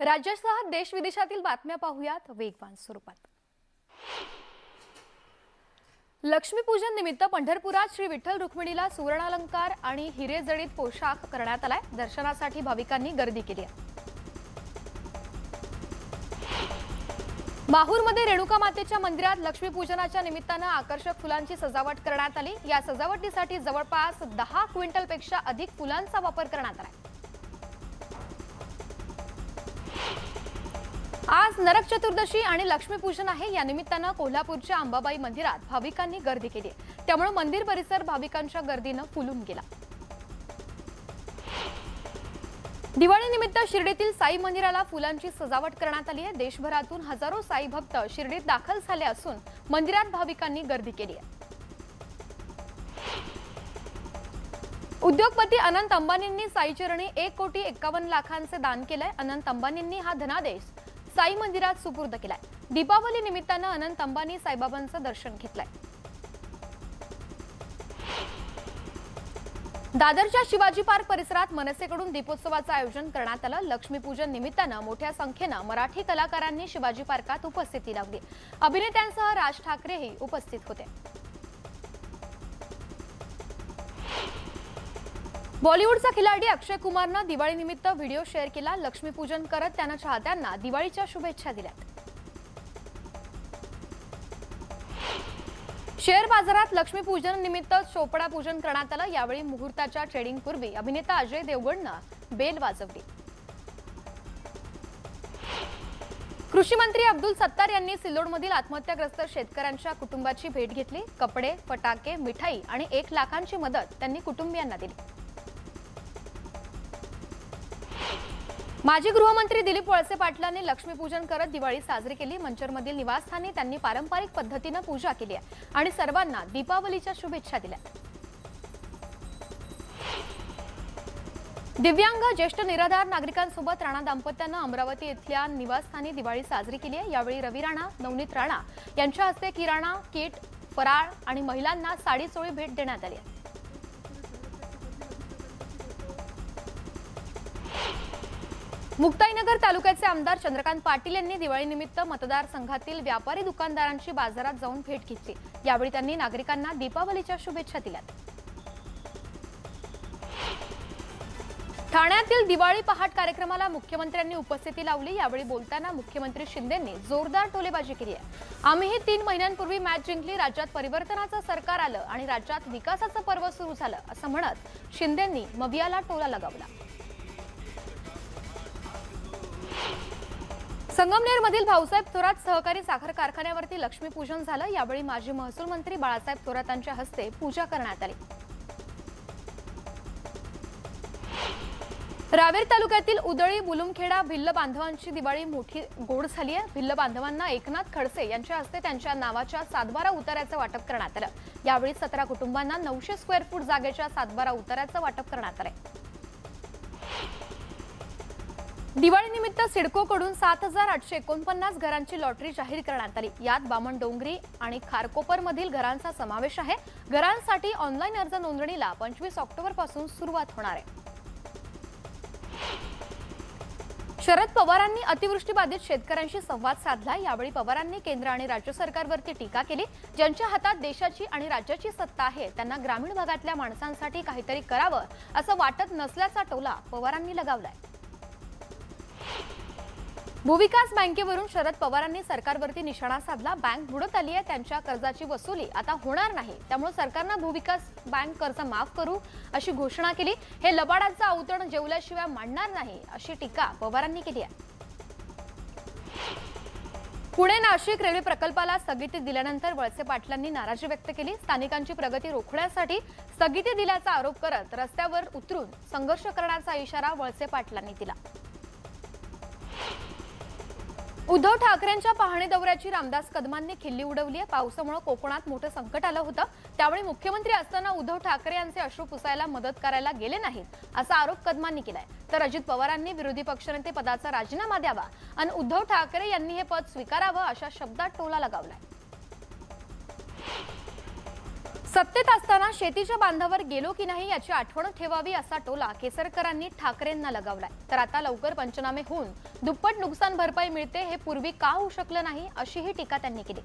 राज्यासह देश विदेशातील बातम्या पाहूयात वेगवान स्वरूपात। लक्ष्मीपूजन निमित्त पंढरपुरात श्री विठ्ठल रुक्मिणीला सुवर्णालंकार आणि हिरे जडित पोशाख करण्यात आलाय। दर्शनासाठी भाविकांनी गर्दी केली आहे। माहूरमध्ये रेणुका मातेच्या मंदिरात लक्ष्मीपूजनाच्या निमित्ताने आकर्षक फुलांची सजावट करण्यात आली। या सजावटीसाठी जवळपास 10 क्विंटलपेक्षा अधिक फुलांचा वापर करण्यात आला। आज नरक चतुर्दशी आणि लक्ष्मीपूजन आहे। या निमित्ताने कोल्हापूरच्या अंबाबाई मंदिरात भाविकांनी गर्दी केली, त्यामुळे मंदिर परिसर भाविकांच्या गर्दीने फुलून गेला। दिवाळीनिमित्त शिर्डीतील साई मंदिराला फुलांची सजावट करण्यात आली आहे। देशभरातून हजारो साई भक्त शिर्डीत दाखल झाले असून मंदिरात भाविकांनी गर्दी केली आहे। उद्योगपती अनंत अंबानींनी साईचरणी 1,51,00,000चे दान केलंय। अनंत अंबानींनी हा धनादेश साई मंदिरात सुपूर्द केलाय। दीपावली निमित्ताने अनंत अंबानी साईबाबांचं दर्शन घेतलंय। दादरच्या शिवाजी पार्क परिसरात मनसेकडून दीपोत्सवाचं आयोजन करण्यात आलं। लक्ष्मीपूजन निमित्ताने मोठ्या संख्येने मराठी कलाकारांनी शिवाजी पार्कात उपस्थिती लावली। अभिनेत्यांसह राज ठाकरेही उपस्थित होते। बॉलिवूडचा खिलाडी अक्षय कुमारने दिवाळीनिमित्त व्हिडिओ शेअर केला। लक्ष्मीपूजन करत त्याने चाहत्यांना दिवाळीच्या शुभेच्छा दिल्या। शेअर बाजारात लक्ष्मीपूजन निमित्त चोपडा पूजन करण्यात आलं। यावेळी मुहूर्ताच्या ट्रेडिंग पूर्वी अभिनेता अजय देवगणने बेल वाजवली। कृषी मंत्री अब्दुल सत्तार यांनी सिल्लोडमधील आत्महत्याग्रस्त शेतकऱ्यांच्या कुटुंबाची भेट घेतली। कपडे, फटाके, मिठाई आणि 1 लाखांची मदत त्यांनी कुटुंबियांना दिली। माजी गृहमंत्री दिलीप वळसे पाटलांनी लक्ष्मीपूजन करत दिवाळी साजरी केली। मंचरमधील निवासस्थानी त्यांनी पारंपरिक पद्धतीने पूजा केली आणि सर्वांना दीपावलीच्या शुभेच्छा दिल्या। दिव्यांग ज्येष्ठ निराधार नागरिकांसोबत राणा दाम्पत्याने अमरावती येथील निवासस्थानी दिवाळी साजरी केली आहे। यावेळी रवी राणा, नवनीत राणा यांच्या हस्ते किराणा किट, फराळ आणि महिलांना साडी चोळी भेट देण्यात आली। मुक्ताईनगर तालुक्याचे आमदार चंद्रकांत पाटील यांनी दिवाळीनिमित्त मतदारसंघातील व्यापारी दुकानदारांची बाजारात जाऊन भेट घेतली। यावेळी त्यांनी नागरिकांना दीपावलीच्या शुभेच्छा दिल्या। ठाण्यातील दिवाळी पहाट कार्यक्रमाला मुख्यमंत्र्यांनी उपस्थिती लावली। यावेळी बोलताना मुख्यमंत्री शिंदेंनी जोरदार टोलेबाजी केली आहे। आम्ही 3 महिन्यांपूर्वी मॅच जिंकली, राज्यात परिवर्तनाचं सरकार आलं आणि राज्यात विकासाचं पर्व सुरू झालं असं म्हणत शिंदेंनी मवियाला टोला लगावला। संगमनेरमधील भाऊसाहेब थोरात सहकारी साखर कारखान्यावरती लक्ष्मीपूजन झालं। यावेळी माजी महसूल मंत्री बाळासाहेब थोरातांच्या हस्ते पूजा करण्यात आली। रावेर तालुक्यातील उदळी, बुलुमखेडा भिल्ल बांधवांची दिवाळी मोठी गोड झाली आहे। भिल्ल बांधवांना एकनाथ खडसे यांच्या हस्ते त्यांच्या नावाच्या 7/12 उतार्याचं वाटप करण्यात आलं। यावेळी 17 कुटुंबांना 900 स्क्वेअर फूट जागेच्या 7/12 उतार्याचं वाटप करण्यात आलं। दिवाळीनिमित्त सिडकोकडून 7,849 घरांची लॉटरी जाहीर करण्यात आली। यात बामणडोंगरी आणि खारकोपरमधील घरांचा समावेश आहे। घरांसाठी ऑनलाईन अर्ज नोंदणीला 25 ऑक्टोबरपासून सुरुवात होणार आहे। शरद पवारांनी अतिवृष्टीबाधित शेतकऱ्यांशी संवाद साधला। यावेळी पवारांनी केंद्र आणि राज्य सरकारवरती टीका केली। ज्यांच्या हातात देशाची आणि राज्याची सत्ता आहे त्यांना ग्रामीण भागातल्या माणसांसाठी काहीतरी करावं असं वाटत नसल्याचा टोला पवारांनी लगावलाय। भूविकास बँकेवरून शरद पवारांनी सरकारवरती निशाणा साधला। बँक बुडत आली आहे, त्यांच्या कर्जाची वसुली आता होणार नाही, त्यामुळे सरकारने भूविकास बँक कर्ज माफ करू अशी घोषणा केली। हे लबाडाचं अवतरण जेवल्याशिवाय मांडणार नाही अशी टीका पवारांनी केली आहे। पुणे नाशिक रेल्वे प्रकल्पाला स्थगिती दिल्यानंतर वळसे पाटलांनी नाराजी व्यक्त केली। स्थानिकांची प्रगती रोखण्यासाठी स्थगिती दिल्याचा आरोप करत रस्त्यावर उतरून संघर्ष करण्याचा इशारा वळसे पाटलांनी दिला। उद्धव ठाकरेंच्या पाहणी दौऱ्याची रामदास कदमांनी खिल्ली उडवली आहे। पावसामुळे कोकणात मोठं संकट आलं होतं, त्यावेळी मुख्यमंत्री असताना उद्धव ठाकरे यांचे अश्रू पुसायला मदत करायला गेले नाहीत असा आरोप कदमांनी केलाय। तर अजित पवारांनी विरोधी पक्षनेते पदाचा राजीनामा द्यावा आणि उद्धव ठाकरे यांनी हे पद स्वीकारावं अशा शब्दात टोला लगावलाय। सत्तेत असताना शेतीच्या बांधावर गेलो की नाही याची आठवण ठेवावी असा टोला केसरकरांनी ठाकरेंना लगावलाय। तर आता लवकर पंचनामे होऊन दुप्पट नुकसान भरपाई मिळते हे पूर्वी का होऊ शकलं नाही अशीही टीका त्यांनी केली।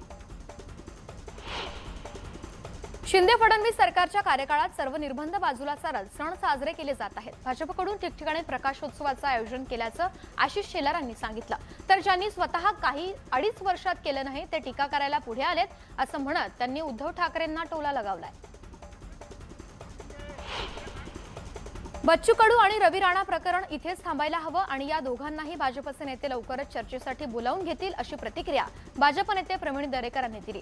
शिंदे फडणवीस सरकारच्या कार्यकाळात सर्व निर्बंध बाजूला सारत सण साजरे केले जात आहेत। भाजपकडून ठिकठिकाणी प्रकाशोत्सवाचं आयोजन केल्याचं आशिष शेलारांनी सांगितलं। तर ज्यांनी स्वतः काही 2.5 वर्षात केलं नाही ते टीका करायला पुढे आलेत असं म्हणत त्यांनी उद्धव ठाकरेंना टोला लगावलाय। बच्चू कडू आणि रवी राणा प्रकरण इथेच थांबायला हवं आणि या दोघांनाही भाजपचे नेते लवकरच चर्चेसाठी बोलावून घेतील अशी प्रतिक्रिया भाजप नेते प्रवीण दरेकरांनी दिली।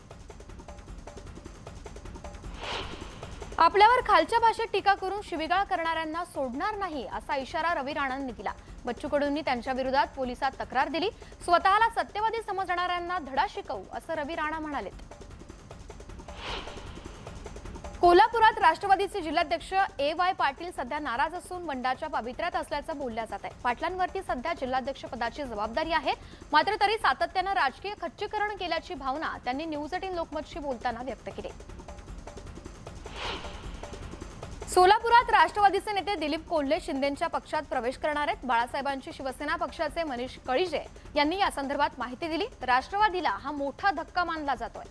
आपल्यावर खालच्या भाषेत टीका करून शिवीगाळ करणाऱ्यांना सोडणार नाही असा इशारा रवी राणांनी दिला। बच्चू कडूंनी त्यांच्या विरोधात पोलिसात तक्रार दिली। स्वतःला सत्यवादी समजणाऱ्यांना धडा शिकवू असं रवी राणा म्हणाले। कोल्हापुरात राष्ट्रवादीचे जिल्हाध्यक्ष ए.वाय. पाटील सध्या नाराज असून बंडाच्या पावित्र्यात असल्याचं बोललं जात आहे। पाटलांवरती सध्या जिल्हाध्यक्ष पदाची जबाबदारी आहे, मात्र तरी सातत्यानं राजकीय खच्चीकरण केल्याची भावना त्यांनी न्यूज 18 लोकमतशी बोलताना व्यक्त केली। सोलापुरात राष्ट्रवादीचे नेते दिलीप कोल्हे शिंदेंच्या पक्षात प्रवेश करणार आहेत। बाळासाहेबांची शिवसेना पक्षाचे मनीष कळीजे यांनी या संदर्भात माहिती दिली। राष्ट्रवादीला हा मोठा धक्का मानला जातोय।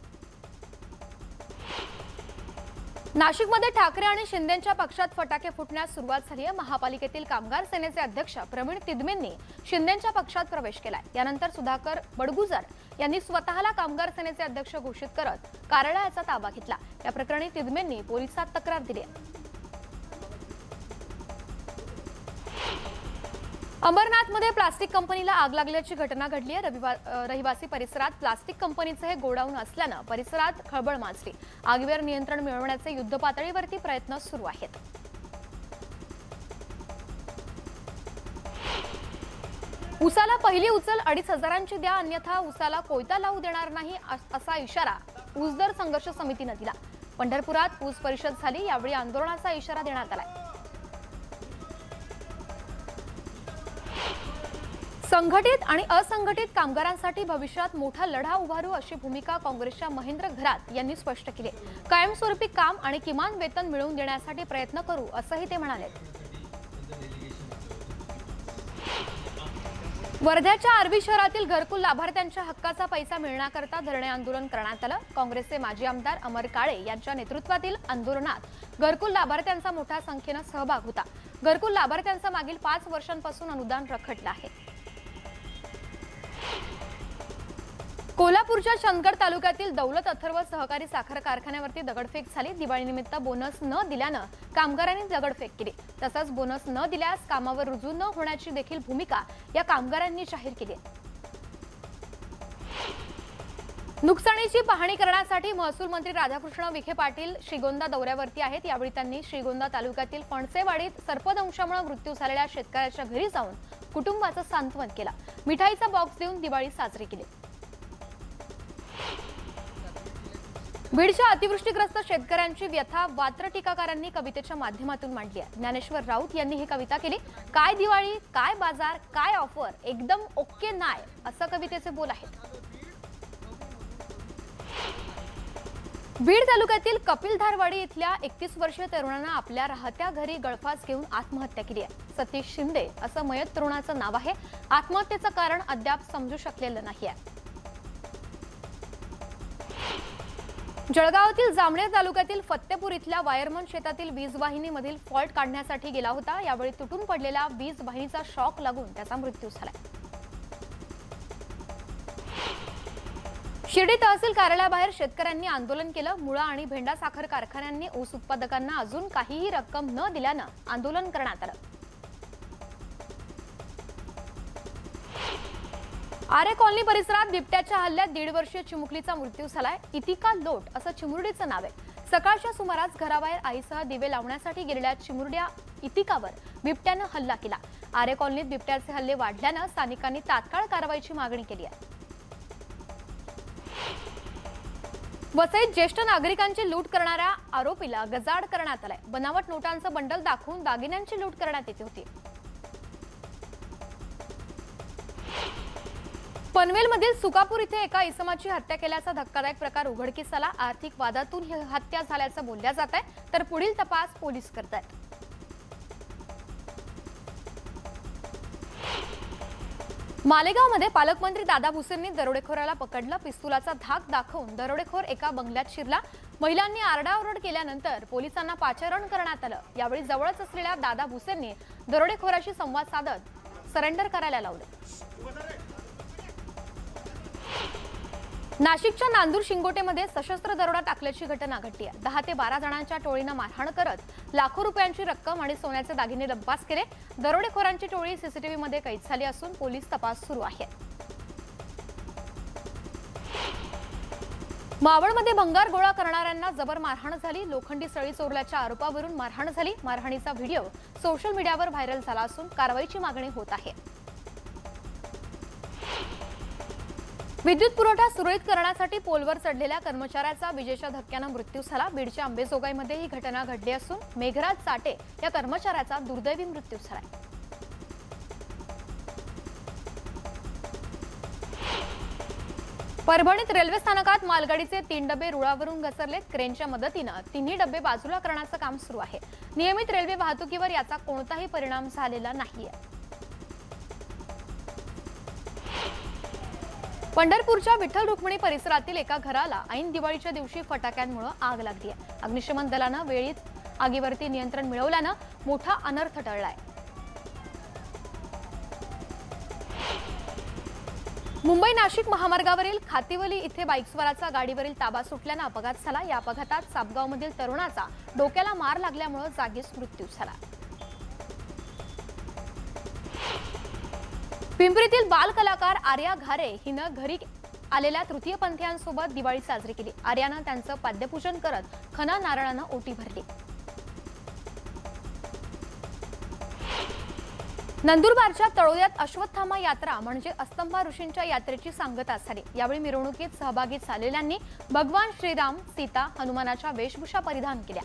नाशिकमध्ये ठाकरे आणि शिंदेंच्या पक्षात फटाके फुटण्यास सुरुवात झाली आहे। महापालिकेतील कामगार सेनेचे अध्यक्ष प्रवीण तिदमेंनी शिंदेंच्या पक्षात प्रवेश केलाय। यानंतर सुधाकर बडगुजर यांनी स्वतःला कामगार सेनेचे अध्यक्ष घोषित करत कार्यालयाचा ताबा घेतला। या प्रकरणी तिदमेंनी पोलिसात तक्रार दिली आहे। अंबरनाथमध्ये प्लास्टिक कंपनीला आग लागल्याची घटना घडली आहे। रहिवासी परिसरात प्लास्टिक कंपनीचे हे गोडाऊन असल्यानं परिसरात खळबळ माजली। आगीवर नियंत्रण मिळवण्याचे युद्धपातळीवरती प्रयत्न सुरू आहेत। उसाला पहिली उचल 2,500ची द्या, अन्यथा उसाला कोयता लावू देणार नाही असा इशारा ऊस दर संघर्ष समितीने दिला। पंढरपुरात ऊस परिषद झाली, यावेळी आंदोलनाचा इशारा देण्यात आला। संघटित आणि असंघटित कामगारांसाठी भविष्यात मोठा लढा उभारू अशी भूमिका काँग्रेसच्या महेंद्र घरात यांनी स्पष्ट केली। कायमस्वरूपी काम आणि किमान वेतन मिळवून देण्यासाठी प्रयत्न करू असंही ते म्हणाले। वर्ध्याच्या आर्वी शहरातील घरकुल लाभार्थ्यांच्या हक्काचा पैसा मिळण्याकरता धरणे आंदोलन करण्यात आलं। काँग्रेसचे माजी आमदार अमर काळे यांच्या नेतृत्वातील आंदोलनात घरकुल लाभार्थ्यांचा मोठ्या संख्येने सहभाग होता। घरकुल लाभार्थ्यांचा मागील 5 वर्षांपासून अनुदान रखडलं आहे। कोल्हापूरच्या चंदगड तालुक्यातील दौलत अथर्व सहकारी साखर कारखान्यावरती दगडफेक झाली। दिवाळीनिमित्त बोनस न दिल्यानं कामगारांनी दगडफेक केली। तसंच बोनस न दिल्यास कामावर रुजू न होण्याची देखील भूमिका या कामगारांनी जाहीर केली। नुकसानीची पाहणी करण्यासाठी महसूल मंत्री राधाकृष्ण विखे पाटील श्रीगोंदा दौऱ्यावरती आहेत। यावेळी त्यांनी श्रीगोंदा तालुक्यातील फणसेवाडीत सर्पदंशामुळे मृत्यू झालेल्या शेतकऱ्याच्या घरी जाऊन कुटुंबाचं सांत्वन केलं। मिठाईचा बॉक्स देऊन दिवाळी साजरी केली। बीडच्या अतिवृष्टीग्रस्त शेतकऱ्यांची व्यथा वात्र टीकाकारांनी कवितेच्या माध्यमातून मांडली आहे। ज्ञानेश्वर राऊत यांनी ही कविता केली। काय दिवाळी, काय बाजार, काय ऑफर, एकदम ओके नाय असं कवितेचे बोल आहेत। बीड तालुक्यातील कपिलधारवाडी इथल्या 31 वर्षीय तरुणानं आपल्या राहत्या घरी गळफास घेऊन आत्महत्या केली आहे। सतीश शिंदे असं मयत तरुणाचं नाव आहे। आत्महत्येचं कारण अद्याप समजू शकलेलं नाही आहे। जळगावातील जामनेर तालुक्यातील फत्तेपूर इथल्या वायरमन शेतातील वीज वाहिनीमधील फॉल्ट काढण्यासाठी गेला होता। यावेळी तुटून पडलेल्या वीज वाहिनीचा शॉक लागून त्याचा मृत्यू झाला। शिर्डी तहसील कार्यालयाबाहेर शेतकऱ्यांनी आंदोलन केलं। मुळा आणि भेंडा साखर कारखान्यांनी ऊस उत्पादकांना अजून काहीही रक्कम न दिल्यानं आंदोलन करण्यात आलं। आरे कॉलनी परिसरात बिबट्याच्या हल्ल्यात 1.5 वर्षीय चिमुकलीचा मृत्यू झालाय। इतिका लोट असं चिमुरडीचं नाव आहे। सकाळच्या सुमारास घराबाहेर आईसह दिवे लावण्यासाठी गेलेल्या चिमुरड्या इतिकावर बिबट्यानं हल्ला केला। आरे कॉलनीत बिबट्याचे हल्ले वाढल्यानं स्थानिकांनी तात्काळ कारवाईची मागणी केली आहे। वसईत ज्येष्ठ नागरिकांची लूट करणाऱ्या आरोपीला गजाआड करण्यात आलाय। बनावट नोटांचं बंडल दाखवून दागिन्यांची लूट करण्यात येत होती। पनवेलमधील सुकापूर इथे एका इसमाची हत्या केल्याचा धक्कादायक प्रकार उघडकीस आला। आर्थिक वादातून ही हत्या झाल्याचं बोलल्या जात आहे, तर पुढील तपास पोलीस करतायत। मालेगावमध्ये पालकमंत्री दादा भुसेंनी दरोडेखोराला पकडलं। पिस्तुलाचा धाक दाखवून दरोडेखोर एका बंगल्यात शिरला। महिलांनी आरडाओरड केल्यानंतर पोलिसांना पाचारण करण्यात आलं। यावेळी जवळच असलेल्या दादा भुसेंनी दरोडेखोराशी संवाद साधत सरेंडर करायला लावलं। नाशिकच्या नांदूर शिंगोटेमध्ये सशस्त्र दरोडा टाकल्याची घटना घडली आहे। 10 ते 12 जणांच्या टोळीनं मारहाण करत लाखो रुपयांची रक्कम आणि सोन्याचे दागिने लंपास केले। दरोडेखोरांची टोळी सीसीटीव्हीमध्ये कैद झाली असून पोलीस तपास सुरू आहे। मावळमध्ये भंगार गोळा करणाऱ्यांना जबर मारहाण झाली। लोखंडी सळी चोरल्याच्या आरोपावरून मारहाण झाली। मारहाणीचा व्हिडिओ सोशल मीडियावर व्हायरल झाला असून कारवाईची मागणी होत आहे। विद्युत पुरवठा सुरळीत करण्यासाठी पोलवर चढलेल्या कर्मचाऱ्याचा विजेच्या धक्क्याने मृत्यू झाला। बीडच्या अंबेजोगाईमध्ये ही घटना घडली असून मेघराज चाटे या कर्मचाऱ्याचा दुर्दैवी मृत्यू झाला। परभणीत रेल्वे स्थानकात मालगाडीचे 3 डबे रुळावरून घसरलेत। क्रेनच्या मदतीने तिन्ही डबे बाजूला करण्याचं काम सुरू आहे। नियमित रेल्वे वाहतुकीवर याचा कोणताही परिणाम झालेला नाहीये। पंढरपूरच्या विठ्ठल रुक्मिणी परिसरातील एका घराला ऐन दिवाळीच्या दिवशी फटाक्यांमुळे आग लागली आहे। अग्निशमन दलानं वेळीच आगीवरती नियंत्रण मिळवल्यानं मोठा अनर्थ टळलाय। मुंबई नाशिक महामार्गावरील खातिवली इथे बाईकस्वाराचा गाडीवरील ताबा सुटल्यानं अपघात झाला। या अपघातात सापगावमधील तरुणाचा डोक्याला मार लागल्यामुळे जागीच मृत्यू झाला। पिंपरीतील बाल कलाकार आर्या घारे हिनं घरी आलेल्या तृतीयपंथीयांसोबत दिवाळी साजरी केली। आर्यानं त्यांचं पाद्यपूजन करत खना नारळानं ओटी भरली। नंदुरबारच्या तळोद्यात अश्वत्थामा यात्रा म्हणजे अस्तंभा ऋषींच्या यात्रेची सांगता झाली। यावेळी मिरवणुकीत सहभागी झालेल्यांनी भगवान श्रीराम, सीता, हनुमानाच्या वेशभूषा परिधान केल्या।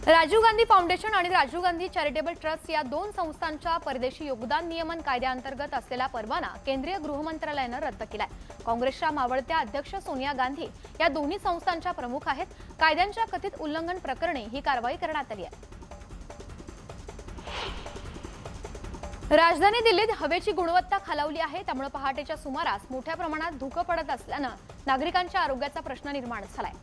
राजीव गांधी फाउंडेशन आणि राजीव गांधी चॅरिटेबल ट्रस्ट या दोन संस्थांच्या परदेशी योगदान नियमन कायद्याअंतर्गत असलेला परवाना केंद्रीय गृह मंत्रालयानं रद्द केलाय। काँग्रेसच्या मावळत्या अध्यक्ष सोनिया गांधी या दोन्ही संस्थांच्या प्रमुख आहेत। कायद्यांच्या कथित उल्लंघन प्रकरणी ही कारवाई करण्यात आली आहे। राजधानी दिल्लीत हवेची गुणवत्ता खालावली आहे, त्यामुळे पहाटेच्या सुमारास मोठ्या प्रमाणात धुकं पडत असल्यानं नागरिकांच्या आरोग्याचा प्रश्न निर्माण झालाय।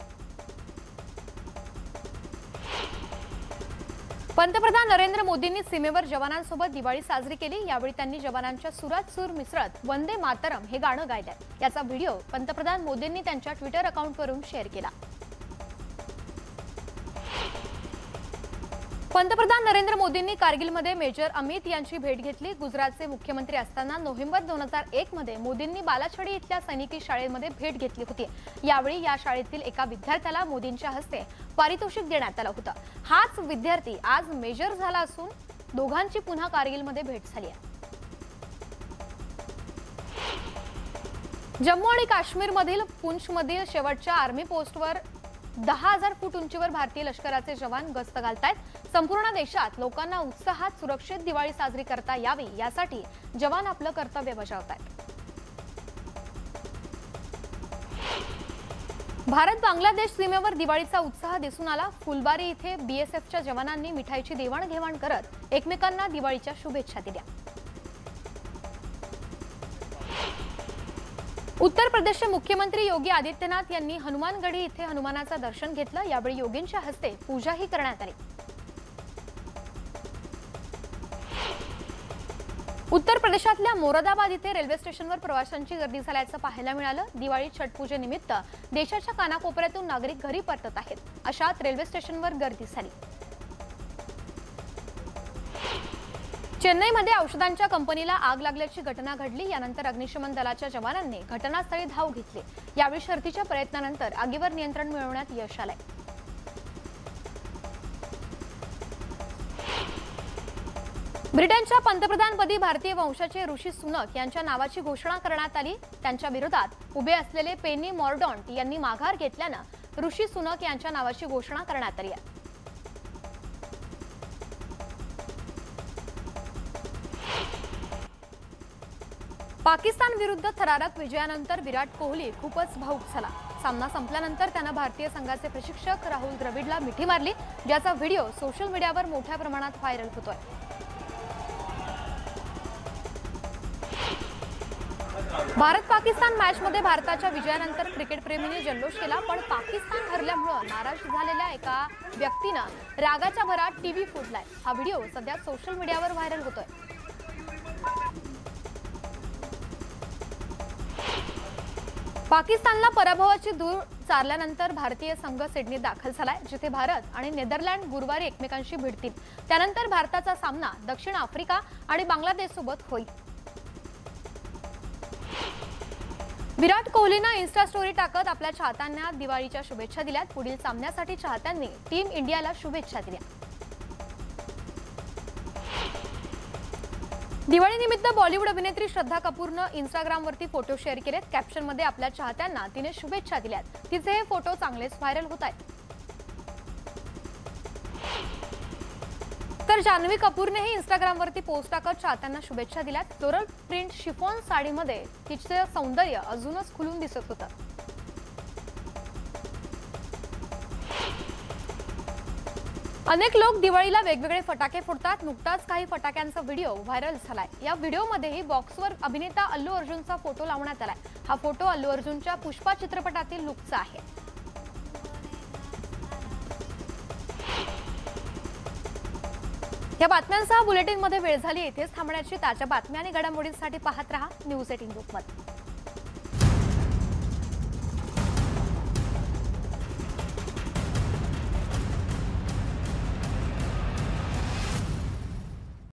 पंतप्रधान नरेंद्र मोदींनी सीमेवर जवानांसोबत दिवाळी साजरी केली। यावेळी त्यांनी जवानांच्या सुरात सूर मिसळत वंदे मातरम हे गाणं गायलं। याचा व्हिडिओ पंतप्रधान मोदींनी त्यांच्या ट्विटर अकाउंटवरून शेअर केला। पंतप्रधान नरेंद्र मोदींनी कारगिलमध्ये मेजर अमित यांची भेट घेतली। गुजरातचे मुख्यमंत्री असताना नोव्हेंबर 2001 मध्ये मोदींनी बालाछडी इथल्या सैनिकी शाळेमध्ये भेट घेतली होती। यावेळी या शाळेतील एका विद्यार्थ्याला मोदींच्या हस्ते पारितोषिक देण्यात आलं होतं। हाच विद्यार्थी आज मेजर झाला असून दोघांची पुन्हा कारगिलमध्ये भेट झाली आहे। जम्मू आणि काश्मीरमधील पुंछमधील शेवटच्या आर्मी पोस्टवर 10,000 फूट उंचीवर भारतीय लष्कराचे जवान गस्त घालतायत। संपूर्ण देशात लोकांना उत्साहात सुरक्षित दिवाळी साजरी करता यावी यासाठी जवान आपलं कर्तव्य बजावतायत। भारत बांगलादेश सीमेवर दिवाळीचा उत्साह दिसून आला। फुलबारी इथे बीएसएफच्या जवानांनी मिठाईची देवाणघेवाण करत एकमेकांना दिवाळीच्या शुभेच्छा दिल्या। उत्तर प्रदेशचे मुख्यमंत्री योगी आदित्यनाथ यांनी हनुमानगढी इथे हनुमानाचं दर्शन घेतलं। यावेळी योगींच्या हस्ते पूजाही करण्यात आली। उत्तर प्रदेशातल्या मोरादाबाद इथे रेल्वे स्टेशनवर प्रवाशांची गर्दी झाल्याचं पाहायला मिळालं। दिवाळी छठपूजेनिमित्त देशाच्या कानाकोपऱ्यातून नागरिक घरी परतत आहेत, अशात रेल्वे स्टेशनवर गर्दी झाली। चेन्नईमध्ये औषधांच्या कंपनीला आग लागल्याची घटना घडली। यानंतर अग्निशमन दलाच्या जवानांनी घटनास्थळी धाव घेतली। यावेळी शर्थीच्या प्रयत्नानंतर आगीवर नियंत्रण मिळवण्यात यश आलंय। ब्रिटनच्या पंतप्रधानपदी भारतीय वंशाचे ऋषी सुनक यांच्या नावाची घोषणा करण्यात आली। त्यांच्या विरोधात उभे असलेले पेनी मॉर्डॉन्ट यांनी माघार घेतल्यानं ऋषी सुनक यांच्या नावाची घोषणा करण्यात आली आहे। पाकिस्तान विरुद्ध थरारक विजयानंतर विराट कोहली खूपच भावुक झाला। सामना संपल्यानंतर त्याने भारतीय संघाचे प्रशिक्षक राहुल द्रविडला मिठी मारली, ज्याचा व्हिडिओ सोशल मीडियावर मोठ्या प्रमाणात व्हायरल होतोय। भारत पाकिस्तान मॅच मध्ये भारताच्या विजयानंतर क्रिकेट प्रेमींनी जल्लोष केला, पण पाकिस्तान हरल्यामुळे नाराज झालेल्या एका व्यक्तीने रागाच्या भरात टीव्ही फोडलाय। हा व्हिडिओ सध्या सोशल मीडियावर व्हायरल होतोय। पाकिस्तानला पराभवाची धूळ चारल्यानंतर भारतीय संघ सिडनीत दाखल झालाय, जिथे भारत आणि नेदरलँड गुरुवारी एकमेकांशी भिडतील। त्यानंतर भारताचा सामना दक्षिण आफ्रिका आणि बांगलादेश सोबत होईल। विराट कोहलीने इन्स्टा स्टोरी टाकत आपल्या चाहत्यांना दिवाळीच्या शुभेच्छा दिल्यात। पुढील सामन्यासाठी चाहत्यांनी टीम इंडियाला शुभेच्छा दिल्या। दिवाळीनिमित्त बॉलिवूड अभिनेत्री श्रद्धा कपूरने इंस्टाग्रामवरती फोटो शेअर केलेत। कॅप्शनमध्ये आपल्या चाहत्यांना तिने शुभेच्छा दिल्यात। तिचे हे फोटो चांगलेच व्हायरल होत आहेत। तर जान्हवी कपूरनेही इंस्टाग्रामवरती पोस्ट टाकत चाहत्यांना शुभेच्छा दिल्यात। फ्लोरल प्रिंट शिफॉन साडीमध्ये तिचे सौंदर्य अजूनच खुलून दिसत होतं। अनेक लोक दिवाळीला वेगवेगळे फटाके फोडतात। नुकताच काही फटाक्यांचा व्हिडिओ व्हायरल झालाय। या व्हिडिओमध्येही बॉक्सवर अभिनेता अल्लू अर्जुनचा फोटो लावण्यात आलाय। हा फोटो अल्लू अर्जुनच्या पुष्पा चित्रपटातील लुकचा आहे। या बातम्यांसह बुलेटिनमध्ये वेळ झाली। इथेच थांबण्याची। ताज्या बातम्या आणि घडामोडींसाठी पाहत रहा न्यूज 18 ग्रुपमध्ये।